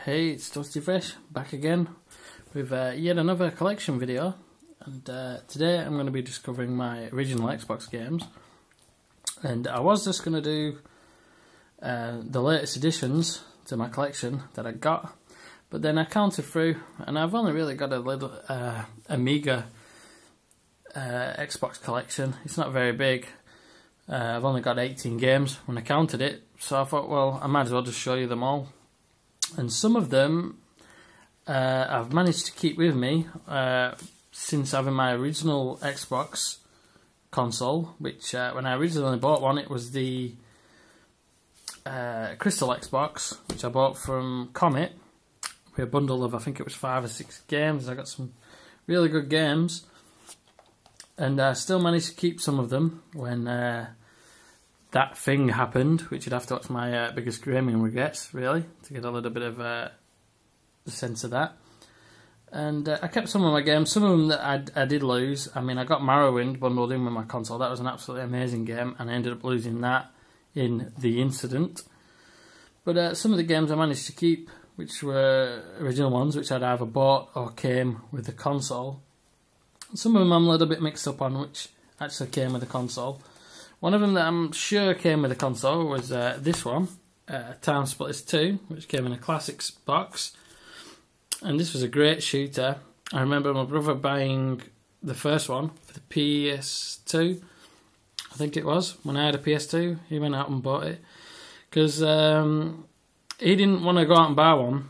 Hey, it's Toasty Fresh, back again with yet another collection video, and today I'm going to be discovering my original Xbox games, and I was just going to do the latest additions to my collection that I got, but then I counted through and I've only really got a little Amiga Xbox collection. It's not very big. I've only got 18 games when I counted it, so I thought, well, I might as well just show you them all. And some of them I've managed to keep with me since having my original Xbox console, which when I originally bought one, it was the Crystal Xbox, which I bought from Comet with a bundle of, I think it was 5 or 6 games. I got some really good games, and I still managed to keep some of them when that thing happened, which you'd have to watch my biggest gaming regrets, really, to get a little bit of the sense of that. And I kept some of my games. Some of them that I did lose. I mean, I got Morrowind bundled in with my console. That was an absolutely amazing game, and I ended up losing that in the incident. But some of the games I managed to keep, which were original ones, which I'd either bought or came with the console. Some of them I'm a little bit mixed up on, which actually came with the console. One of them that I'm sure came with the console was this one, Time Splitters 2, which came in a classics box. And this was a great shooter. I remember my brother buying the first one for the PS2, I think it was. When I had a PS2, he went out and bought it. Because he didn't want to go out and buy one,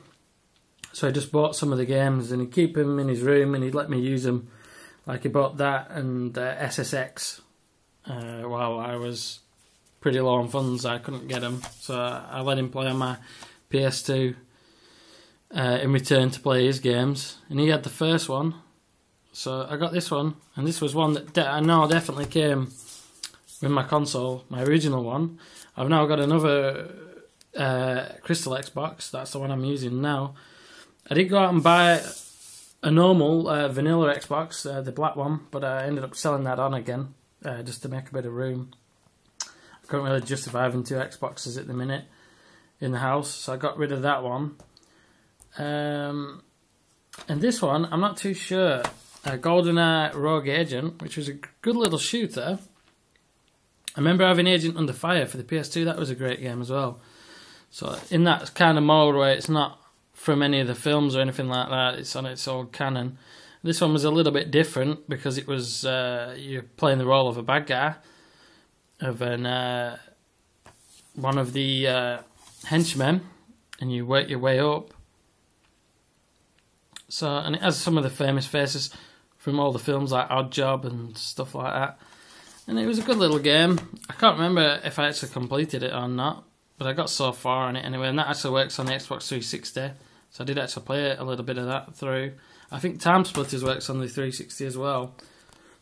so he just bought some of the games, and he'd keep them in his room, and he'd let me use them. Like, he bought that and SSX. While I was pretty low on funds, I couldn't get them, so I let him play on my PS2 in return to play his games, and he had the first one, so I got this one, and this was one that I know definitely came with my console, my original one. I've now got another Crystal Xbox. That's the one I'm using now. I did go out and buy a normal vanilla Xbox, the black one, but I ended up selling that on again. Just to make a bit of room. I couldn't really justify having 2 Xboxes at the minute in the house, so I got rid of that one. And this one, I'm not too sure. GoldenEye Rogue Agent, which was a good little shooter. I remember having Agent Under Fire for the PS2. That was a great game as well. So in that kind of mode where it's not from any of the films or anything like that, it's on its own canon. This one was a little bit different because it was you're playing the role of a bad guy, of one of the henchmen, and you work your way up. So, and it has some of the famous faces from all the films like Odd Job and stuff like that. And it was a good little game. I can't remember if I actually completed it or not, but I got so far on it anyway. And that actually works on the Xbox 360, so I did actually play a little bit of that through. I think Time Splitters works on the 360 as well,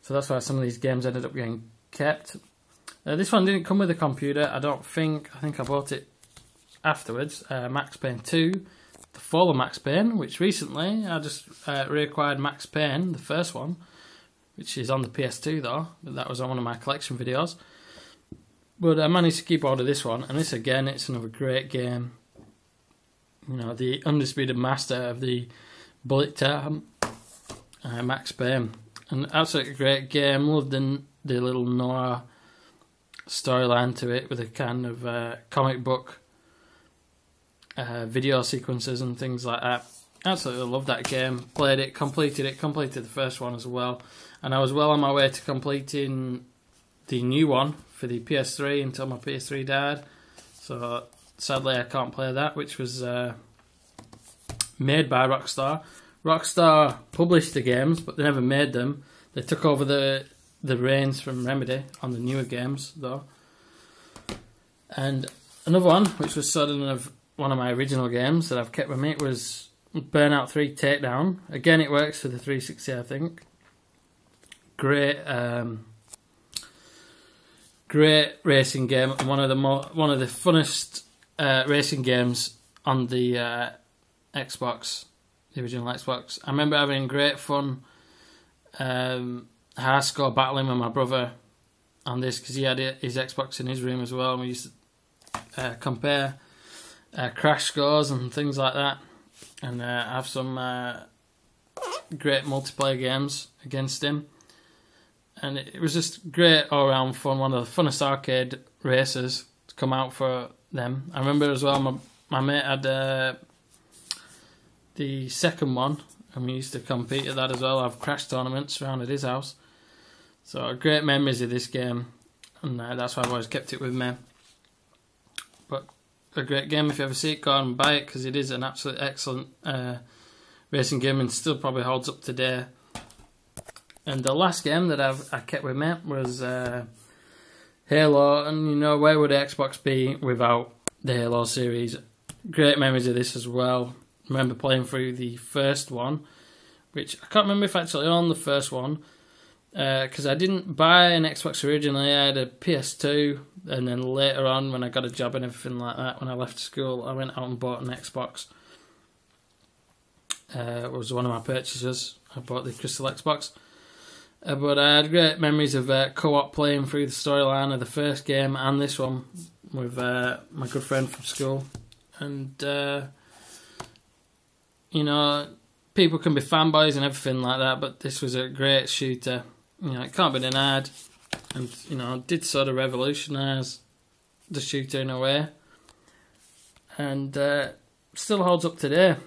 so that's why some of these games ended up getting kept. This one didn't come with a computer, I don't think. I think I bought it afterwards. Max Payne 2, the Fall of Max Payne, which recently I just reacquired Max Payne, the first one, which is on the PS2 though. That was on one of my collection videos. But I managed to keep hold of this one, and this again, it's another great game. You know, the undisputed master of the bullet time, Max Payne. An absolutely great game. Loved the little noir storyline to it, with a kind of comic book video sequences and things like that. Absolutely loved that game. Played it, completed the first one as well, and I was well on my way to completing the new one for the PS3 until my PS3 died. So sadly I can't play that, which was made by Rockstar. Rockstar published the games, but they never made them. They took over the reins from Remedy on the newer games, though. And another one, which was sort of one of my original games that I've kept with me, it was Burnout 3 Takedown. Again, it works for the 360, I think. Great, great racing game, and one of the funnest racing games on the Xbox, the original Xbox. I remember having great fun high score battling with my brother on this, because he had his Xbox in his room as well, and we used to compare crash scores and things like that. and have some great multiplayer games against him. And it was just great all round fun. One of the funnest arcade races to come out for them. I remember as well, my mate had the second one, and we used to compete at that as well. Have crash tournaments around at his house. So great memories of this game, and that's why I've always kept it with me. But a great game. If you ever see it, go out and buy it, because it is an absolute excellent racing game and still probably holds up today. And the last game that I kept with me was Halo, and you know, where would the Xbox be without the Halo series? Great memories of this as well. I remember playing through the first one, which I can't remember if I actually owned the first one, because I didn't buy an Xbox originally. I had a PS2, and then later on, when I got a job and everything like that, when I left school, I went out and bought an Xbox. It was one of my purchases. I bought the Crystal Xbox. But I had great memories of co-op playing through the storyline of the first game and this one with my good friend from school. And, you know, people can be fanboys and everything like that, but this was a great shooter. You know, it can't be denied. And, you know, did sort of revolutionise the shooter in a way. And still holds up today.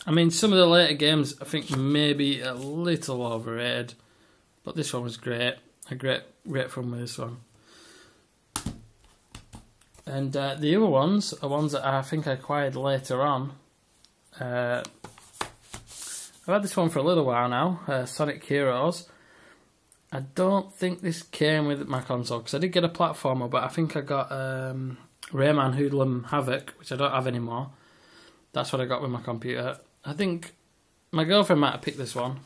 I mean, some of the later games I think maybe a little overrated, but this one was great. A great fun with this one. And the other ones are ones that I think I acquired later on. I've had this one for a little while now, Sonic Heroes. I don't think this came with my console, because I did get a platformer, but I think I got Rayman Hoodlum Havoc, which I don't have anymore. That's what I got with my computer. I think my girlfriend might have picked this one.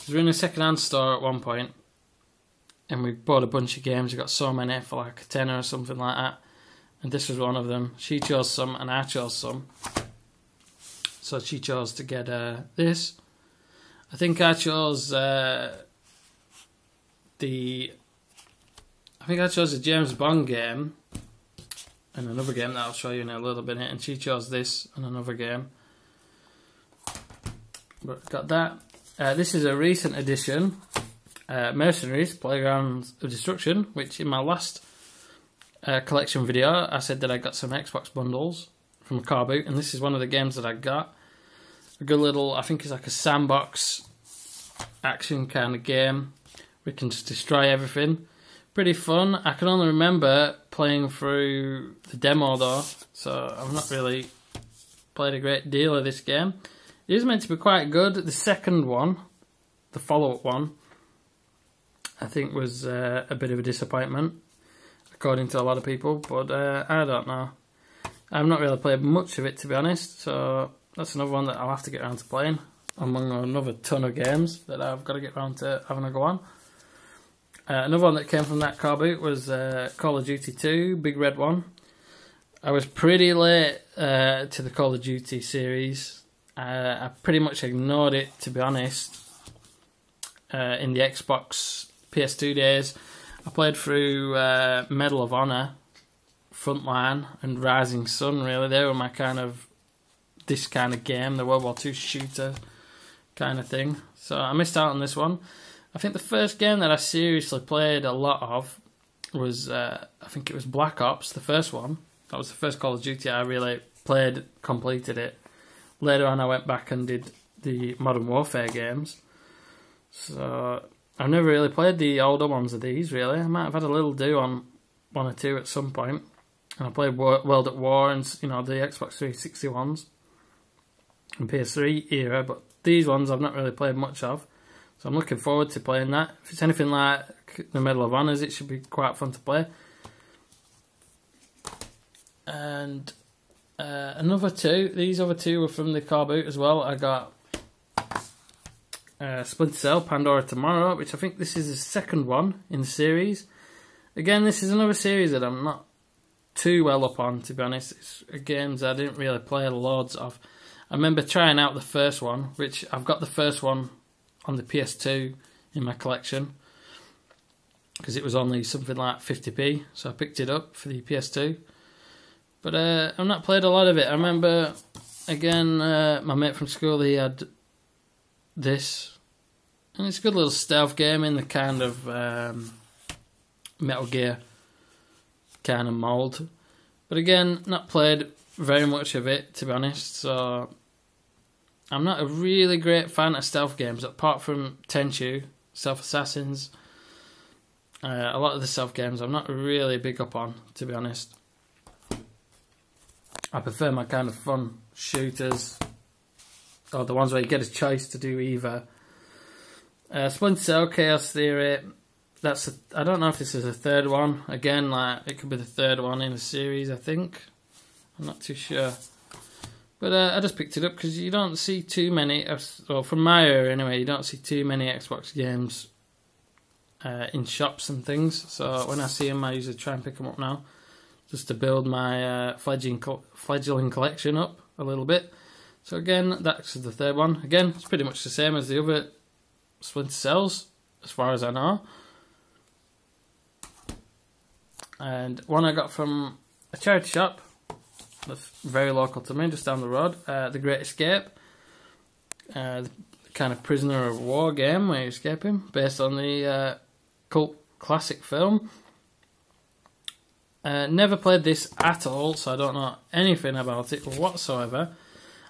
We were in a second-hand store at one point, and we bought a bunch of games. We got so many for like a tenner or something like that, and this was one of them. She chose some, and I chose some. So she chose to get this. I think I chose the James Bond game, and another game that I'll show you in a little bit, and she chose this and another game. But got that. This is a recent edition, Mercenaries, Playgrounds of Destruction, which in my last collection video I said that I got some Xbox bundles from a car boot, and this is one of the games that I got. A good little, I think it's like a sandbox action kind of game. We can just destroy everything. Pretty fun. I can only remember playing through the demo though, so I've not really played a great deal of this game. It is meant to be quite good. The second one, the follow-up one, I think was a bit of a disappointment, according to a lot of people, but I don't know. I've not really played much of it, to be honest, so that's another one that I'll have to get around to playing, among another ton of games that I've got to get around to having a go on. Another one that came from that car boot was Call of Duty 2, Big Red one. I was pretty late to the Call of Duty series. I pretty much ignored it, to be honest, in the Xbox PS2 days. I played through Medal of Honor, Frontline, and Rising Sun, really. They were my this kind of game, the World War II shooter kind of thing. So I missed out on this one. I think the first game that I seriously played a lot of was, I think it was Black Ops, the first one. That was the first Call of Duty I really played, completed it. Later on I went back and did the Modern Warfare games. So I've never really played the older ones of these, really. I might have had a little do on one or two at some point. And I played World at War and, you know, the Xbox 360 ones and PS3 era, but these ones I've not really played much of. So I'm looking forward to playing that. If it's anything like the Medal of Honors, it should be quite fun to play. And another two. These other two were from the car boot as well. I got Splinter Cell, Pandora Tomorrow, which I think this is the second one in the series. Again, this is another series that I'm not too well up on, to be honest. It's games I didn't really play loads of. I remember trying out the first one, which I've got the first one on the PS2 in my collection, because it was only something like 50p, so I picked it up for the PS2. But I've not played a lot of it. I remember again, my mate from school, he had this. And it's a good little stealth game in the kind of Metal Gear kind of mould. But again, not played very much of it, to be honest. So I'm not a really great fan of stealth games, apart from Tenchu, Self Assassins. A lot of the stealth games I'm not really big up on, to be honest. I prefer my kind of fun shooters, or the ones where you get a choice to do either. Splinter Cell, Chaos Theory. I don't know if this is the third one. Again, like it could be the third one in a series, I think. I'm not too sure. But I just picked it up because you don't see too many, or from my area anyway, you don't see too many Xbox games in shops and things. So when I see them, I usually try and pick them up now, just to build my fledgling collection up a little bit. So again, that's the third one. Again, it's pretty much the same as the other Splinter Cells, as far as I know. And one I got from a charity shop that's very local to me, just down the road. The Great Escape. The kind of prisoner of war game where you escape him, based on the cult classic film. Never played this at all, so I don't know anything about it whatsoever.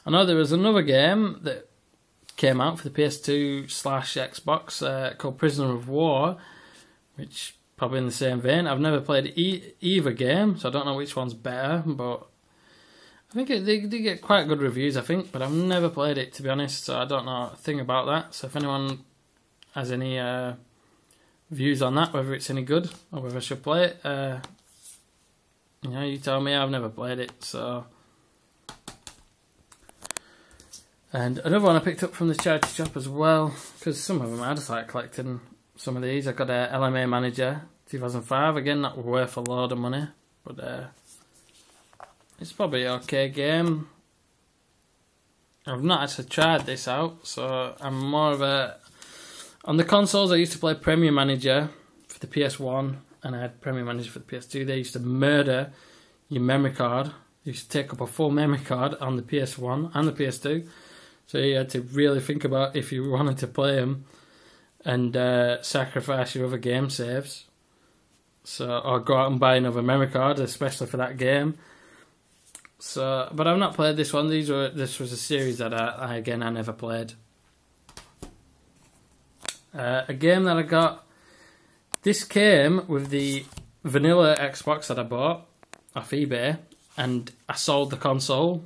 I know there was another game that came out for the PS2/Xbox called Prisoner of War, which probably in the same vein. I've never played either game, so I don't know which one's better, but I think they get quite good reviews, I think, but I've never played it, to be honest, so I don't know a thing about that. So if anyone has any views on that, whether it's any good or whether I should play it, you know, you tell me. I've never played it, so. And another one I picked up from the charity shop as well, because some of them I just like collecting some of these. I got a LMA Manager 2005, again not worth a load of money, but it's probably an okay game. I've not actually tried this out, so I'm more of a... On the consoles I used to play Premier Manager for the PS1, and I had Premier Manager for the PS2. They used to murder your memory card. You used to take up a full memory card on the PS1 and the PS2. So you had to really think about if you wanted to play them and sacrifice your other game saves. So, or go out and buy another memory card, especially for that game. So, but I've not played this one. This was a series that I never played. A game that I got. This came with the vanilla Xbox that I bought off eBay, and I sold the console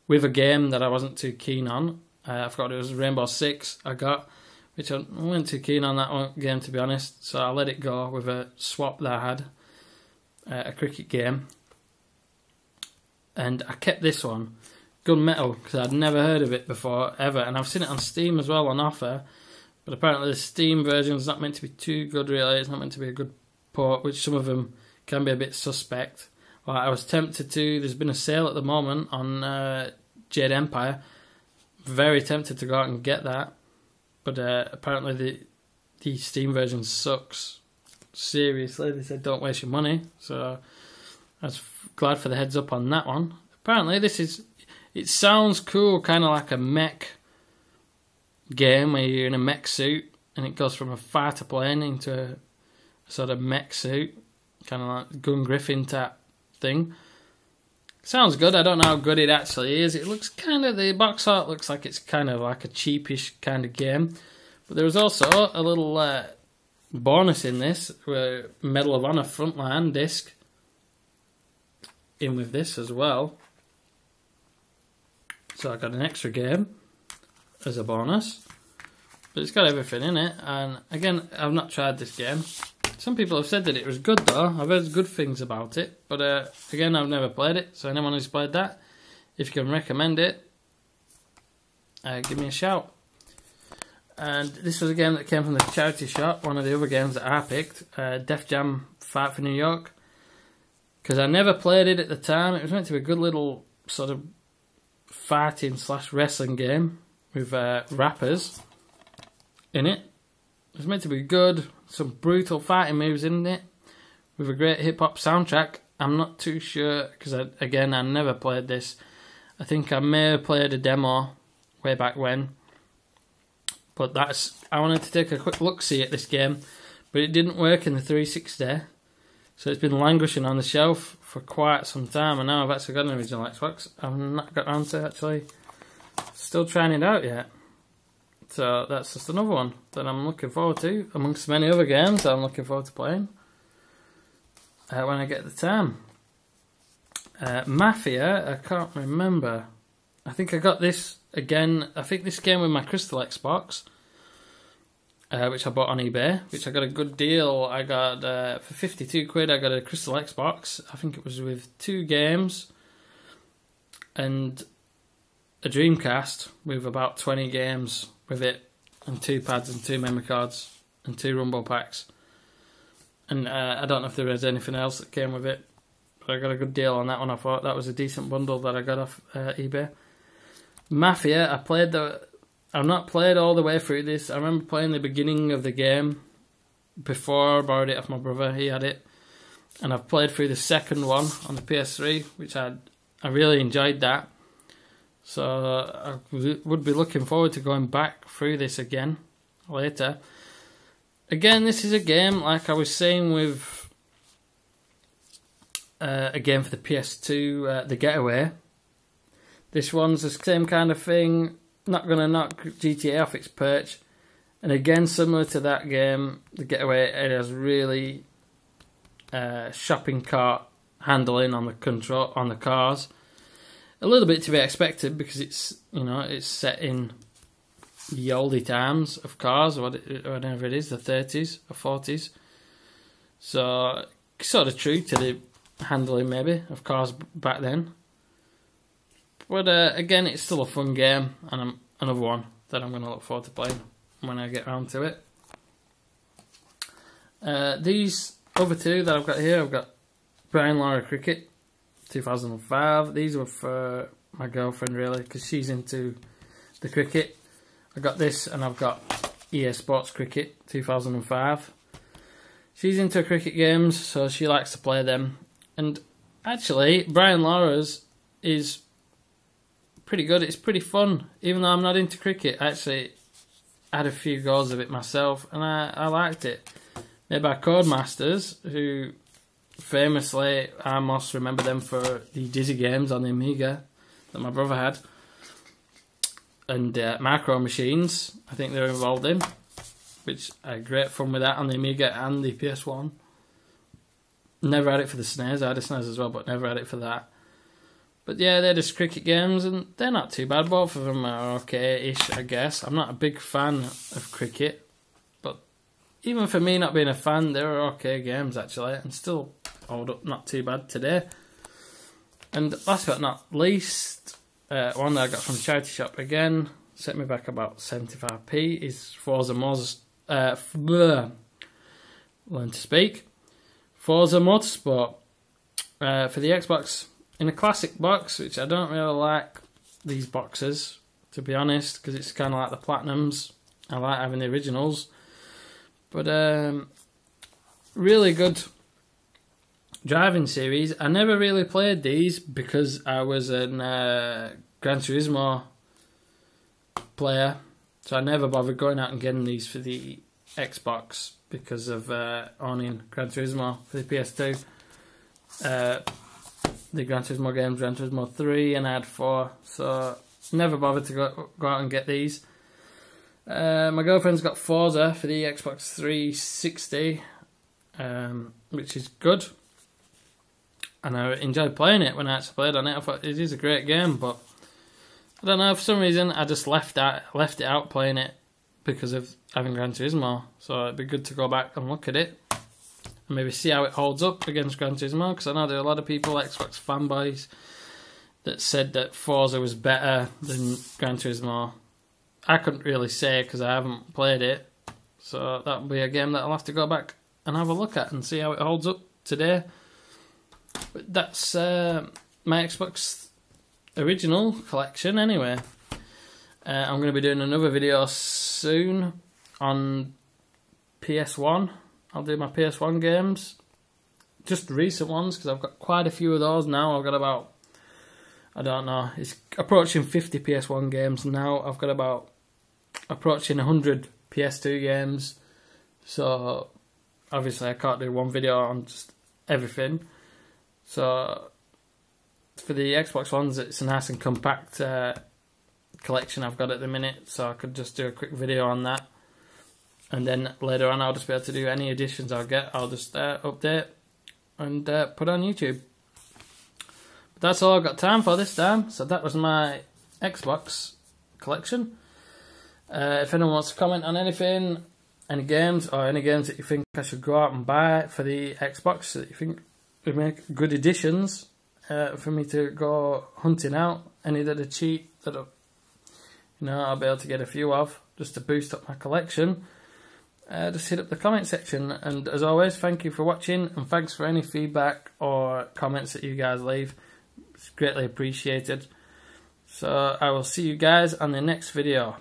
with a game that I wasn't too keen on. I forgot it was Rainbow Six I got, which I wasn't too keen on that one game, to be honest, so I let it go with a swap that I had, a cricket game. And I kept this one, Gunmetal, because I'd never heard of it before, ever, and I've seen it on Steam as well on offer, but apparently the Steam version is not meant to be too good, really. It's not meant to be a good port, which some of them can be a bit suspect. Well, I was tempted to. There's been a sale at the moment on Jade Empire. Very tempted to go out and get that, but apparently the Steam version sucks. Seriously, they said don't waste your money. So I was glad for the heads up on that one. Apparently it sounds cool, kind of like a mech game where you're in a mech suit and it goes from a fighter plane into a sort of mech suit, kind of like Gun Griffin type thing. Sounds good. I don't know how good it actually is. It looks kind of, the box art looks like it's kind of like a cheapish kind of game. But there was also a little bonus in this, Medal of Honor Frontline disc in with this as well. So I got an extra game as a bonus, but it's got everything in it. And again, I've not tried this game. Some people have said that it was good though. I've heard good things about it, but again, I've never played it. So anyone who's played that, if you can recommend it, give me a shout. And this was a game that came from the charity shop, one of the other games that I picked, Def Jam Fight for New York, because I never played it at the time. It was meant to be a good little sort of fighting / wrestling game with rappers in it. It was meant to be good, some brutal fighting moves in it, with a great hip-hop soundtrack. I'm not too sure, because I never played this. I think I may have played a demo way back when. But I wanted to take a quick look-see at this game, but it didn't work in the 360. So it's been languishing on the shelf for quite some time, and now I've actually got an original Xbox. I've not got around to actually still trying it out yet. So that's just another one that I'm looking forward to, amongst many other games I'm looking forward to playing when I get the time. Mafia, I can't remember. I think I got this again. I think this came with my Crystal Xbox, which I bought on eBay, which I got a good deal. I got for 52 quid. I got a Crystal Xbox. I think it was with 2 games and a Dreamcast with about 20 games with it, and 2 pads and 2 memory cards and 2 rumble packs. And I don't know if there was anything else that came with it, but I got a good deal on that one. I thought that was a decent bundle that I got off eBay. Mafia, I've not played all the way through this. I remember playing the beginning of the game before I borrowed it off my brother. He had it. And I've played through the second one on the PS3, which I really enjoyed that. So I would be looking forward to going back through this again later. Again, this is a game, like I was saying with a game for the PS2, The Getaway. This one's the same kind of thing. Not going to knock GTA off its perch. And again, similar to that game, The Getaway, it has really shopping cart handling on the cars. A little bit to be expected because it's set in the oldie times of cars, or whatever it is, the 30s or 40s. So sort of true to the handling maybe of cars back then. But again, it's still a fun game, and another one that I'm going to look forward to playing when I get around to it. These other 2 that I've got here, I've got Brian Lara Cricket, 2005. These were for my girlfriend, really, because she's into the cricket. I got this, and I've got EA Sports Cricket, 2005. She's into cricket games, so she likes to play them. And actually, Brian Lara's is pretty good. It's pretty fun, even though I'm not into cricket. I actually had a few goals of it myself, and I liked it. Made by Codemasters, who famously, I most remember them for the Dizzy games on the Amiga that my brother had, and Macro Machines, I think they're involved in, which I had great fun with that on the Amiga and the PS1. Never had it for the SNES. I had a SNES as well, but never had it for that. But yeah, they're just cricket games, and they're not too bad. Both of them are okay-ish, I guess. I'm not a big fan of cricket, but even for me not being a fan, they're okay games, actually, and still hold up not too bad today. And last but not least, one that I got from the charity shop again, set me back about 75p, is Forza Motorsport. Learn to speak. Forza Motorsport for the Xbox. In a classic box, which I don't really like these boxes, to be honest, because it's kind of like the Platinums. I like having the originals. But really good driving series. I never really played these because I was a Gran Turismo player. So I never bothered going out and getting these for the Xbox because of owning Gran Turismo for the PS2. The Gran Turismo games, Gran Turismo 3, and I had 4, so never bothered to go out and get these. My girlfriend's got Forza for the Xbox 360, which is good, and I enjoyed playing it when I actually played on it. I thought it is a great game, but I don't know, for some reason I just left it out playing it because of having Gran Turismo, so it'd be good to go back and look at it. Maybe see how it holds up against Gran Turismo, because I know there are a lot of people, Xbox fanboys, that said that Forza was better than Gran Turismo. I couldn't really say because I haven't played it, so that'll be a game that I'll have to go back and have a look at and see how it holds up today. But that's my Xbox original collection anyway. I'm going to be doing another video soon on PS1. I'll do my PS1 games, just recent ones, because I've got quite a few of those now. I've got about I don't know, it's approaching 50 PS1 games now. I've got about approaching 100 PS2 games, so obviously I can't do one video on just everything. So for the Xbox Ones, it's a nice and compact collection I've got at the minute, so I could just do a quick video on that, and then later on I'll just be able to do any additions I'll get. I'll just update and put on YouTube. But that's all I've got time for this time. So that was my Xbox collection. If anyone wants to comment on anything, any games, or any games that you think I should go out and buy for the Xbox that you think would make good additions for me to go hunting out, any that are cheap that are, I'll be able to get a few of just to boost up my collection, just hit up the comment section. And as always, thank you for watching, and thanks for any feedback or comments that you guys leave. It's greatly appreciated. So I will see you guys on the next video.